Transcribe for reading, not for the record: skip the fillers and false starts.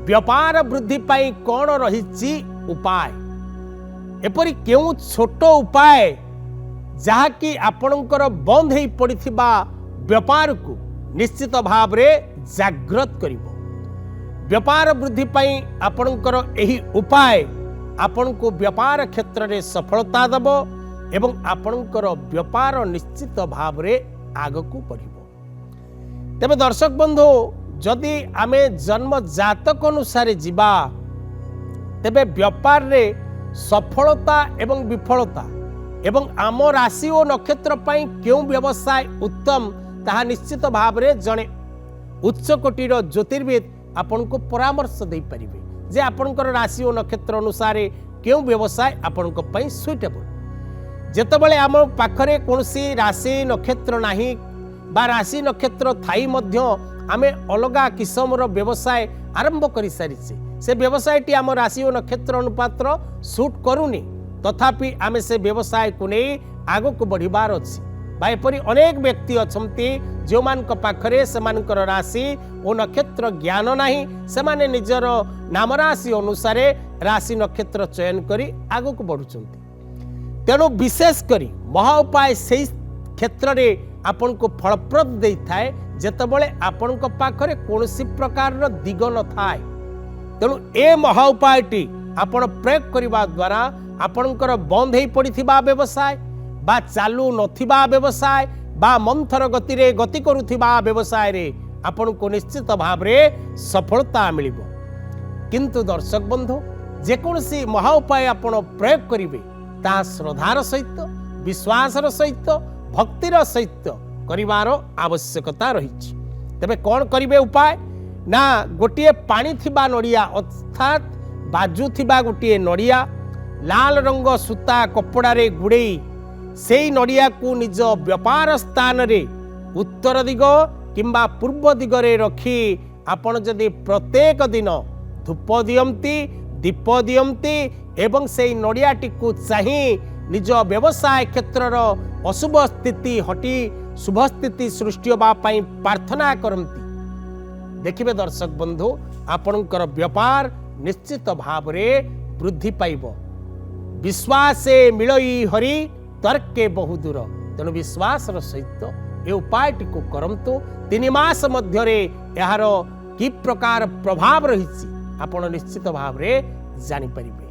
व्यापार वृद्धि पाई कौन रही उपाय एपरी क्यों छोट उपाय जहाँकि आपणकर बंद हो पड़िथिबा व्यापार को निश्चित भाव रे जागृत करिवो। व्यापार वृद्धि पाई आपणकर एही उपाय आपण को व्यापार क्षेत्र में सफलता दब एवं आपणकर व्यापार निश्चित भाव रे आगकू बढ़िबो। तेबे दर्शक बंधु जदि आमे जन्म जातक अनुसार जीवा तेबे व्यापार रे सफलता एवं विफलता एवं आम राशि और नक्षत्र पाई क्यों व्यवसाय उत्तम ताहा निश्चित भाव रे जने उच्च कोटीर ज्योतिर्विद आपन को परामर्श दे परिबे जे आपनकर राशि और नक्षत्र अनुसार क्यों व्यवसाय आपनक पई सुइटेबल। जेतबेले आम पाखरे कोनसी राशि नक्षत्र नाही बा राशि नक्षत्र थाई मध्य आमे अलगा किस्मर व्यवसाय आरंभ करि सारिछे से व्यवसायटी आम राशि और नक्षत्र अनुपात्र सुट करूनी तथापि आमे से व्यवसाय को नहीं आगक बढ़िबार अछि। एपरी अनेक व्यक्ति अछंती जो मानक पाखरे सेमानकर राशि और नक्षत्र ज्ञान नाही सेमाने निजर नाम राशि अनुसार राशि नक्षत्र चयन करी आगक बढ़ुचंती। तेणु विशेष करी महा उपाय से क्षेत्र रे आपन को फलप्रद देई थाए जेतबेले आपन को पाखरे कोनसी प्रकार रो दिग न थाए। तेणु ए महा उपायटी आपण प्रयोग करबा द्वारा आपणकर बंद हो पड़िथिबा व्यवसाय बा चालू नथिबा व्यवसाय बा मंथर गति रे गति करुथिबा व्यवसाय रे आपण को निश्चित भाव रे सफलता मिलिबो। किंतु दर्शक बंधु जेकोसी महा उपाय आपण प्रयोग करिवे ता श्रद्धार सहित विश्वासर सहित भक्तिर सहित करिवार आवश्यकता रही। तेबे कौन करिवे उपाय ना गोटे पानी थिबा नड़िया अर्थात बाजू थिबा गोटे नड़िया लाल रंग सूता कपड़ा रे गुड़े से नड़िया को निज व्यापार स्थान रे उत्तर दिग किंबा पूर्व दिगरे रखी आपण जदि प्रत्येक दिन धूप दियंती दीप दियंती एवं से नड़ियाटी को चाही निज व्यवसाय क्षेत्र अशुभ स्थिति हटी शुभ स्थिति सृष्टि होबा पई प्रार्थना करंती। देखिबे दर्शक बंधु आपणकर व्यापार निश्चित भाव रे वृद्धि पाइब। विश्वासे मिलई हरि तर्के बहु दूर। तेणु विश्वास सहित ए उपायटी को करंतु 3 मास मध्य यार कि प्रकार प्रभाव रही आपण निश्चित भाव रे जानि परिबे।